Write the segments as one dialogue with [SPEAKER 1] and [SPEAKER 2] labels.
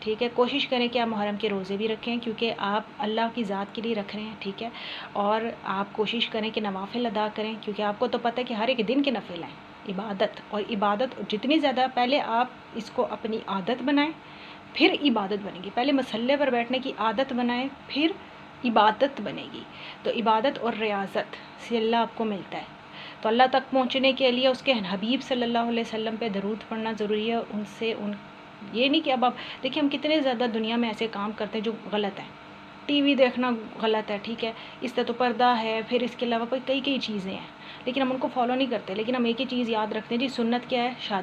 [SPEAKER 1] ٹھیک ہے، کوشش کریں کہ آپ محرم کے روزے بھی رکھیں، کیونکہ آپ اللہ کی ذات کے لیے رکھ رہے ہیں، ٹھیک ہے، اور آپ کوشش کریں کہ نوافل ادا کریں، کیونکہ آپ کو تو پتہ ہے کہ ہر ایک دن کے نفل ہیں، عبادت جتنی زیادہ، پہلے آپ اس کو اپنی عادت بنائیں پھر عبادت بنے گی، پہلے مسلے پر بیٹھنے کی عادت بنائیں پھر عبادت بنے گی، تو عبادت اور ریاضت سے اللہ آپ کو ملتا ہے، تو اللہ تک پہنچنے کے لیے اس کے حبیب صلی اللہ علیہ وسلم پہ درود پڑھنا ضروری ہے، یہ نہیں کہ اب آپ دیکھیں ہم کتنے زیادہ دنیا میں ایسے کام کرتے ہیں جو غلط ہیں، ٹی وی دیکھنا غلط ہے، ٹھیک ہے، اس سے تو پردہ ہے، پھر اس کے علاوہ کئی چیزیں ہیں، لیکن ہم ان کو فالو نہیں کرتے، لیکن ہم ایک ہی چیز یاد رکھتے ہیں جی، سنت کیا ہے؟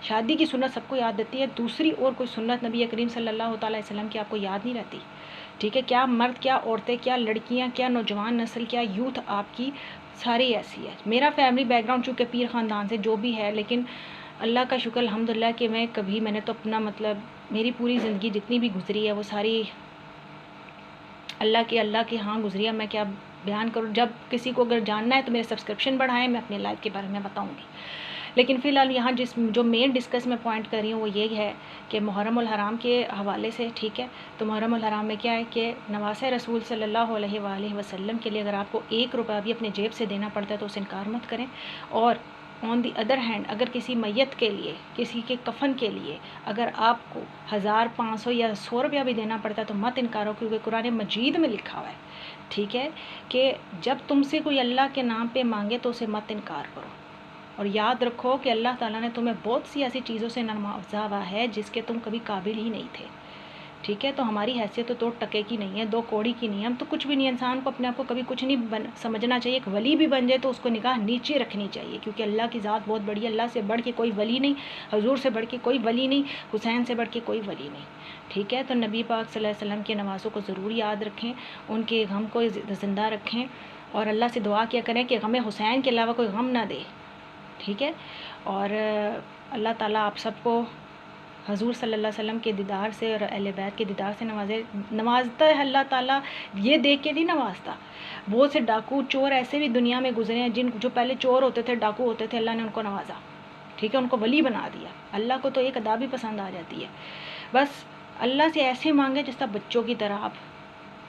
[SPEAKER 1] شادی کی سنت سب کو یاد رہتی ہے، دوسری اور کوئی سنت نبی کریم صلی اللہ تعالیٰ علیہ وسلم کی آپ کو یاد نہیں رہتی، ٹھیک ہے، کیا مرد، کیا عورتیں، کیا لڑکیاں، کیا نوجوان نسل، کیا یوتھ آپ کی ساری ایسی ہے۔ میرا فیملی بیک گراؤنڈ چونکہ پیر خاندان سے جو بھی ہے، لیکن اللہ کا شکر الحمدللہ کہ میں نے تو اپنا مطلب میری پوری زندگی جتنی بھی گزری ہے وہ ساری اللہ کے ہاں گزری ہے، میں کیا بیان کروں، جب کسی کو اگر جاننا ہے تو میرے سبسکرپشن بڑھائیں، میں اپنی لائف کے بارے میں بتاؤں گی، لیکن فی الحال یہاں جو مین ڈسکس میں پوائنٹ کر رہی ہوں وہ یہ ہے کہ محرم الحرام کے حوالے سے، ٹھیک ہے، تو محرم الحرام میں کیا ہے کہ نواسہ رسول صلی اللہ علیہ وآلہ وسلم کے لیے اگر آپ کو 1 روپیہ بھی اپنے جیب سے دینا پڑتا ہے تو اسے انکار مت کریں، اور آن دی ادر ہینڈ اگر کسی میت کے لیے، کسی کے کفن کے لیے اگر آپ کو 1000، 500 یا 100 روپیہ بھی دینا پڑتا ہے تو مت انکار ہو، کیونکہ قرآن مجید میں لکھا ہوا ہے، ٹھیک ہے، کہ جب تم سے کوئی اللہ کے نام پہ مانگے تو اسے مت انکار کرو، اور یاد رکھو کہ اللہ تعالیٰ نے تمہیں بہت سی ایسی چیزوں سے نوازا ہوا ہے جس کے تم کبھی قابل ہی نہیں تھے، ٹھیک ہے، تو ہماری حیثیت تو 2 ٹکے کی نہیں ہے، 2 کوڑی کی نہیں ہے، ہم تو کچھ بھی نہیں، انسان کو اپنے آپ کو کبھی کچھ نہیں سمجھنا چاہیے، ایک ولی بھی بن جائے تو اس کو نگاہ نیچے رکھنی چاہیے، کیونکہ اللہ کی ذات بہت بڑی ہے، اللہ سے بڑھ کے کوئی ولی نہیں، حضور سے بڑھ کے کوئی ولی نہیں، حسین سے بڑھ کے کوئی ولی نہیں، ٹھیک ہے، تو نبی پاک صلی اللہ علیہ وسلم کے نوازوں کو ضرور یاد رکھیں، ان کے غم کو زندہ رکھیں، اور اللہ سے دعا کیا کریں کہ غم حسین کے علاوہ کوئی غم نہ دے، ٹھیک ہے، اور اللہ تعالیٰ آپ سب کو حضور صلی اللہ علیہ وسلم کے دیدار سے اور اہل بیت کے دیدار سے نوازتا ہے اللہ تعالیٰ، یہ دیکھ کے نہیں نوازتا، بہت سے ڈاکو چور ایسے بھی دنیا میں گزرے ہیں جو پہلے چور ہوتے تھے، ڈاکو ہوتے تھے، اللہ نے ان کو نوازا، ٹھیک ہے، ان کو ولی بنا دیا، اللہ کو تو ایک ادا بھی پسند آ جاتی ہے، بس اللہ سے ایسے مانگے جس طرح بچوں کی طرح آپ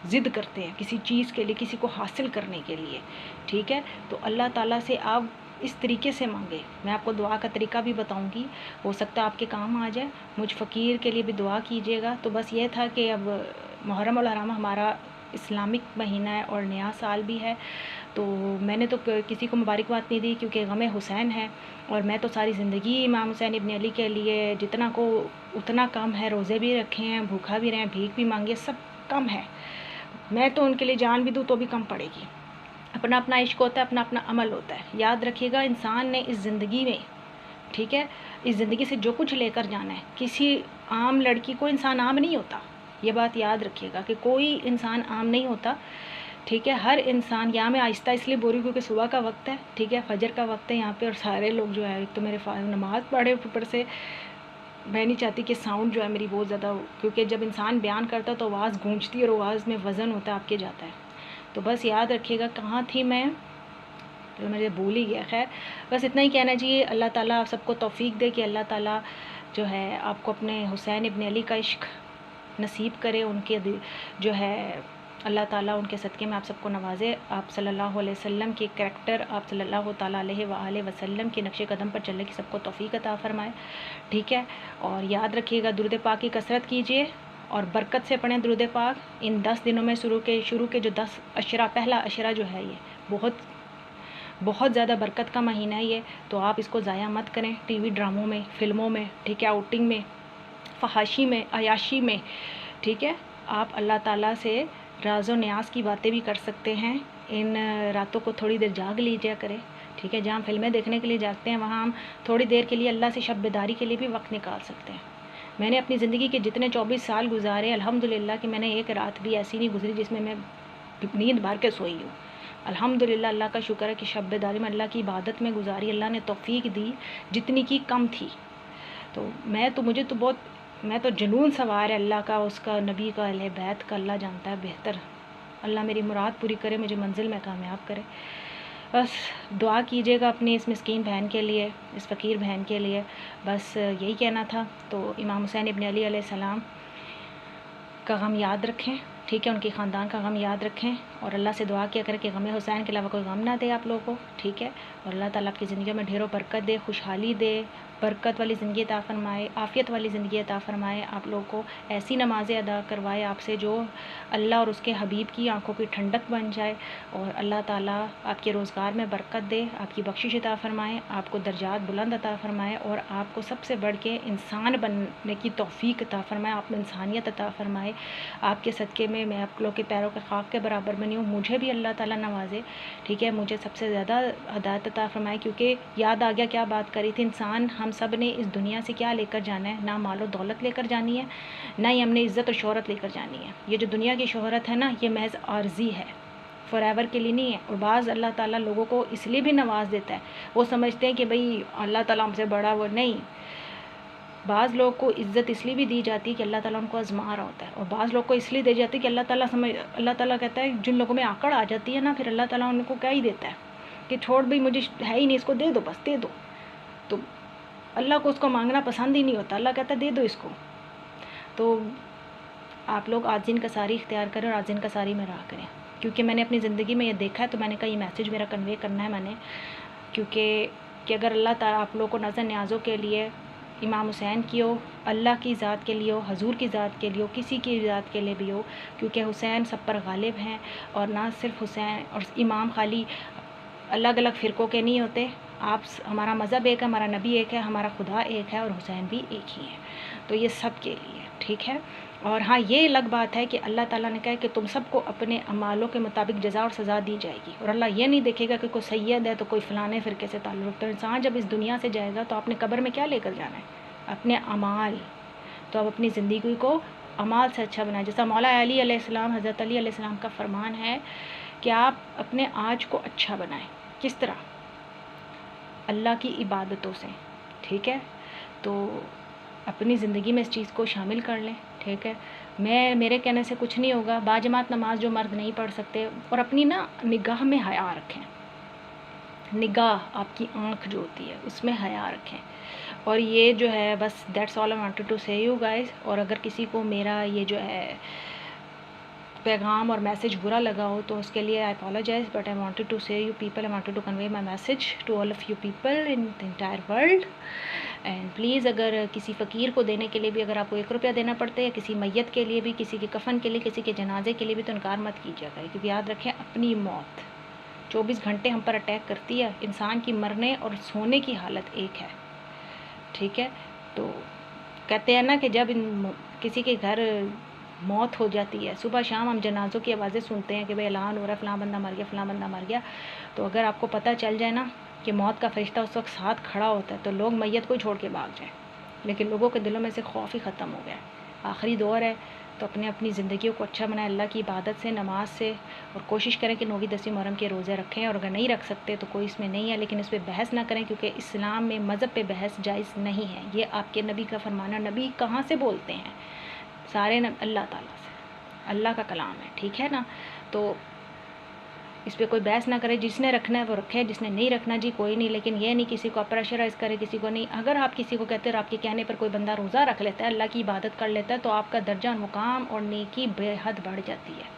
[SPEAKER 1] ضد کرتے ہیں کسی چیز کے لیے، کسی کو حاصل کرنے کے لیے، ٹھیک ہے، تو اللہ تعالیٰ سے آپ اس طریقے سے مانگے، میں آپ کو دعا کا طریقہ بھی بتاؤں گی، ہو سکتا ہے آپ کے کام آ جائے، مجھ فقیر کے لیے بھی دعا کیجیے گا، تو بس یہ تھا کہ اب محرم الحرام ہمارا اسلامک مہینہ ہے اور نیا سال بھی ہے، تو میں نے تو کسی کو مبارکباد نہیں دی کیونکہ غم حسین ہے، اور میں تو ساری زندگی امام حسین ابن علی کے لیے جتنا کو اتنا کم ہے، روزے بھی رکھے ہیں، بھوکھا بھی رہے، بھیک بھی مانگی، سب کم ہے، میں تو ان کے لیے جان بھی دوں تو بھی کم پڑے گی، اپنا اپنا عشق ہوتا ہے، اپنا اپنا عمل ہوتا ہے، یاد رکھیے گا انسان نے اس زندگی میں، ٹھیک ہے، اس زندگی سے جو کچھ لے کر جانا ہے، کسی عام لڑکی کو انسان عام نہیں ہوتا، یہ بات یاد رکھیے گا کہ کوئی انسان عام نہیں ہوتا، ٹھیک ہے، ہر انسان، یہاں میں آہستہ اس لیے بول رہی ہوں کیونکہ صبح کا وقت ہے، ٹھیک ہے، فجر کا وقت ہے یہاں پہ، اور سارے لوگ جو ہے ایک تو میرے نماز پڑھے، اوپر سے میں نہیں چاہتی کہ ساؤنڈ جو ہے میری بہت زیادہ، کیونکہ جب انسان بیان کرتا ہے تو آواز گونجتی ہے اور آواز میں وزن ہوتا ہے، آپ کے جاتا ہے، تو بس یاد رکھیے گا کہاں تھی میں، مجھے بھول ہی گیا، خیر بس اتنا ہی کہنا چاہیے، اللہ تعالیٰ آپ سب کو توفیق دے کہ اللہ تعالیٰ جو ہے آپ کو اپنے حسین ابن علی کا عشق نصیب کرے، ان کے جو ہے اللہ تعالیٰ ان کے صدقے میں آپ سب کو نوازے، آپ صلی اللہ علیہ وسلم کی کریکٹر، آپ صلی اللہ تعالیٰ علیہ وآلہ وسلم کے نقش قدم پر چلنے کی سب کو توفیق عطا فرمائے، ٹھیک ہے، اور یاد رکھیے گا درود پاک کی کثرت کیجیے اور برکت سے پڑھیں درود پاک، ان 10 دنوں میں شروع کے جو 10 عشرہ، پہلا عشرہ جو ہے یہ بہت زیادہ برکت کا مہینہ ہے یہ، تو آپ اس کو ضائع مت کریں، ٹی وی ڈراموں میں، فلموں میں، ٹھیک ہے، آؤٹنگ میں، فحاشی میں، عیاشی میں، ٹھیک ہے، آپ اللہ تعالیٰ سے راز و نیاز کی باتیں بھی کر سکتے ہیں، ان راتوں کو تھوڑی دیر جاگ لیجیے کریں، ٹھیک ہے، جہاں ہم فلمیں دیکھنے کے لیے جاگتے ہیں وہاں ہم تھوڑی دیر کے لیے اللہ سے شب بیداری کے لیے بھی وقت نکال سکتے ہیں، میں نے اپنی زندگی کے جتنے 24 سال گزارے الحمدللہ کہ میں نے ایک رات بھی ایسی نہیں گزری جس میں میں نیند بھر کے سوئی ہوں، الحمدللہ، اللہ کا شکر ہے کہ شب بیداری میں اللہ کی عبادت میں گزاری، اللہ نے توفیق دی، جتنی کی کم تھی، تو میں تو جنون سوار ہے اللہ کا، اس کا، نبی کا، اہل بیت کا، اللہ جانتا ہے بہتر، اللہ میری مراد پوری کرے، مجھے منزل میں کامیاب کرے، بس دعا کیجیے گا اپنی اس مسکین بہن کے لیے، اس فقیر بہن کے لیے، بس یہی کہنا تھا، تو امام حسین ابن علی علیہ السلام کا غم یاد رکھیں، ٹھیک ہے، ان کے خاندان کا غم یاد رکھیں، اور اللہ سے دعا کیا کریں کہ غم حسین کے علاوہ کوئی غم نہ دے آپ لوگوں کو، ٹھیک ہے، اور اللہ تعالیٰ آپ کی زندگیوں میں ڈھیروں برکت دے، خوشحالی دے، برکت والی زندگی عطا فرمائے، عافیت والی زندگی عطا فرمائے، آپ لوگوں کو ایسی نمازیں ادا کروائے آپ سے جو اللہ اور اس کے حبیب کی آنکھوں کی ٹھنڈک بن جائے، اور اللہ تعالیٰ آپ کے روزگار میں برکت دے، آپ کی بخشش عطا فرمائے، آپ کو درجات بلند عطا فرمائے، اور آپ کو سب سے بڑھ کے انسان بننے کی توفیق عطا فرمائے، آپ میں انسانیت عطا فرمائے، آپ کے صدقے میں آپ لوگ کے پیروں کے خاک کے برابر بنی ہوں، مجھے بھی اللہ تعالیٰ نوازے، ٹھیک ہے، مجھے سب سے زیادہ ہدایت عطا فرمائے، کیونکہ یاد آ گیا کیا بات کری تھی، انسان ہم سب نے اس دنیا سے کیا لے کر جانا ہے، نہ مال و دولت لے کر جانی ہے، نہ ہی ہم نے عزت و شہرت لے کر جانی ہے، یہ جو دنیا کی شہرت ہے نا، یہ محض عارضی ہے، فار ایور کے لیے نہیں ہے، اور بعض اللہ تعالیٰ لوگوں کو اس لیے بھی نواز دیتا ہے، وہ سمجھتے ہیں کہ بھئی اللہ تعالیٰ ہم سے بڑا، وہ نہیں، بعض لوگ کو عزت اس لیے بھی دی جاتی ہے کہ اللہ تعالیٰ ان کو آزما رہا ہوتا ہے، اور بعض لوگ کو اس لیے دی جاتی ہے کہ اللہ تعالیٰ کہتا ہے جن لوگوں میں آکڑ آ جاتی ہے نا، پھر اللہ تعالیٰ ان کو کیا ہی دیتا ہے کہ چھوڑ بھئی مجھے ہے ہی نہیں، اس کو دے دو، بس دے دو، تو اللہ کو اس کو مانگنا پسند ہی نہیں ہوتا، اللہ کہتا ہے دے دو اس کو، تو آپ لوگ عاجزی انکساری اختیار کریں اور عاجزی انکساری میں رہا کریں، کیونکہ میں نے اپنی زندگی میں یہ دیکھا ہے، تو میں نے کہا یہ میسیج میرا کنوے کرنا ہے میں نے، کیونکہ کہ اگر اللہ تعالیٰ آپ لوگوں کو نظر نیازوں کے لیے، امام حسین کی ہو، اللہ کی ذات کے لیے ہو، حضور کی ذات کے لیے ہو، کسی کی ذات کے لیے بھی ہو، کیونکہ حسین سب پر غالب ہیں، اور نہ صرف حسین اور امام خالی الگ الگ فرقوں کے نہیں ہوتے، ہمارا مذہب ایک ہے، ہمارا نبی ایک ہے، ہمارا خدا ایک ہے، اور حسین بھی ایک ہی ہے، تو یہ سب کے لیے، ٹھیک ہے، اور ہاں یہ الگ بات ہے کہ اللہ تعالیٰ نے کہا کہ تم سب کو اپنے اعمالوں کے مطابق جزا اور سزا دی جائے گی، اور اللہ یہ نہیں دیکھے گا کہ کوئی سید ہے تو کوئی فلانے فرقے سے تعلق رکھتا ہے، انسان جب اس دنیا سے جائے گا تو آپ نے قبر میں کیا لے کر جانا ہے، اپنے اعمال، تو اب اپنی زندگی کو اعمال سے اچھا بنائیں، جیسا مولا علی علیہ السلام، حضرت علی علیہ السلام کا فرمان ہے کہ آپ اپنے آج کو اچھا بنائیں، کس طرح؟ اللہ کی عبادتوں سے، ٹھیک ہے، تو اپنی زندگی میں اس چیز کو شامل کر لیں، ٹھیک ہے، میرے کہنے سے کچھ نہیں ہوگا، باجماعت نماز جو مرد نہیں پڑھ سکتے، اور اپنی نا نگاہ میں حیا رکھیں، نگاہ آپ کی آنکھ جو ہوتی ہے اس میں حیا رکھیں، اور یہ جو ہے بس that's all I wanted to say you guys, اور اگر کسی کو میرا یہ جو ہے پیغام اور میسیج برا لگا ہو تو اس کے لیے I apologise, but I wanted to say you people, I wanted to convey my message to all of you people in the entire world, and please اگر کسی فقیر کو دینے کے لیے بھی اگر آپ کو 1 روپیہ دینا پڑتا ہے، یا کسی میت کے لیے بھی، کسی کے کفن کے لیے، کسی کے جنازے کے لیے بھی، تو انکار مت کیجیے گا، کیونکہ یاد رکھیں اپنی موت 24 گھنٹے ہم پر اٹیک کرتی ہے، انسان کی مرنے اور سونے کی حالت ایک ہے، ٹھیک ہے، تو کہتے ہیں نا کہ جب کسی کے گھر موت ہو جاتی ہے، صبح شام ہم جنازوں کی آوازیں سنتے ہیں کہ بھئی اعلان ہو رہا ہے فلاں بندہ مر گیا، فلاں بندہ مر گیا، تو اگر آپ کو پتہ چل جائے نا کہ موت کا فرشتہ اس وقت ساتھ کھڑا ہوتا ہے تو لوگ میت کو ہی چھوڑ کے بھاگ جائیں، لیکن لوگوں کے دلوں میں سے خوف ہی ختم ہو گیا ہے، آخری دور ہے، تو اپنی زندگیوں کو اچھا بنائیں اللہ کی عبادت سے، نماز سے، اور کوشش کریں کہ 9ویں 10ویں محرم کے روزے رکھیں، اور اگر نہیں رکھ سکتے تو کوئی اس میں نہیں ہے، لیکن اس پہ بحث نہ کریں، کیونکہ اسلام میں مذہب پہ بحث جائز نہیں ہے، یہ آپ کے نبی کا فرمان ہے، نبی کہاں سے بولتے ہیں؟ سارے اللہ تعالیٰ سے، اللہ کا کلام ہے، ٹھیک ہے نا، تو اس پہ کوئی بحث نہ کرے، جس نے رکھنا ہے وہ رکھے، جس نے نہیں رکھنا جی کوئی نہیں، لیکن یہ نہیں کسی کو پریشرائز کرے، کسی کو نہیں، اگر آپ کسی کو کہتے ہیں اور آپ کے کہنے پر کوئی بندہ روزہ رکھ لیتا ہے، اللہ کی عبادت کر لیتا ہے، تو آپ کا درجہ اور مقام اور نیکی بے حد بڑھ جاتی ہے،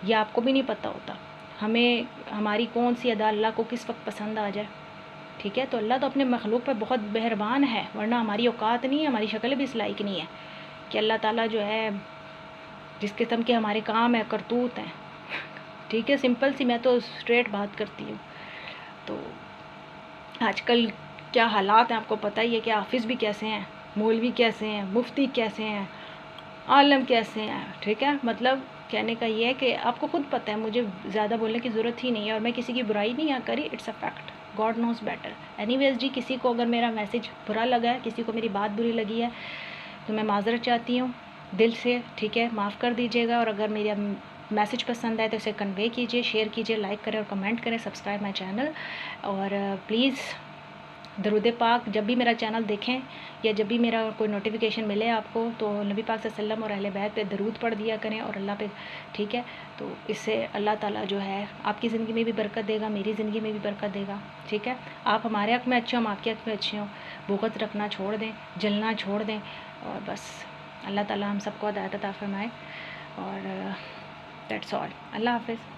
[SPEAKER 1] یہ آپ کو بھی نہیں پتہ ہوتا، ہماری کون سی ادا اللہ کو کس وقت پسند آ جائے، ٹھیک ہے، تو اللہ تو اپنے مخلوق پر بہت مہربان ہے، ورنہ ہماری اوقات نہیں ہے، ہماری شکل بھی اس لائق نہیں ہے کہ اللہ تعالیٰ جو ہے جس قسم کے ہمارے کام ہیں، کرتوت ہیں، ٹھیک ہے، سمپل سی میں تو اسٹریٹ بات کرتی ہوں، تو آج کل کیا حالات ہیں آپ کو پتہ ہی ہے کہ حافظ بھی کیسے ہیں، مولوی کیسے ہیں، مفتی کیسے ہیں، عالم کیسے ہیں، ٹھیک ہے، مطلب کہنے کا یہ ہے کہ آپ کو خود پتہ ہے، مجھے زیادہ بولنے کی ضرورت ہی نہیں ہے، اور میں کسی کی برائی نہیں کری، it's a fact, God knows better, anyways جی، کسی کو اگر میرا میسیج برا لگا ہے، کسی کو میری بات بری لگی ہے تو میں معذرت چاہتی ہوں دل سے، ٹھیک ہے، معاف کر دیجیے گا، اور اگر میرا میسیج پسند آئے تو اسے کنوے کیجیے، شیئر کیجیے، لائک کریں اور کمنٹ کریں، سبسکرائب مائی چینل، اور پلیز درود پاک جب بھی میرا چینل دیکھیں یا جب بھی میرا کوئی نوٹیفیکیشن ملے آپ کو، تو نبی پاک صلی اللہ علیہ وسلم اور اہل بیت پہ درود پڑھ دیا کریں، اور اللہ پہ، ٹھیک ہے، تو اس سے اللہ تعالیٰ جو ہے آپ کی زندگی میں بھی برکت دے گا، میری زندگی میں بھی برکت دے گا، ٹھیک ہے، آپ ہمارے حق میں اچھے ہوں، ہم آپ کے حق میں اچھے ہوں، بغض رکھنا چھوڑ دیں، جلنا چھوڑ دیں، اور بس اللہ تعالیٰ ہم سب کو ہدایت عطا فرمائے، اور دیٹس آل. اللہ حافظ.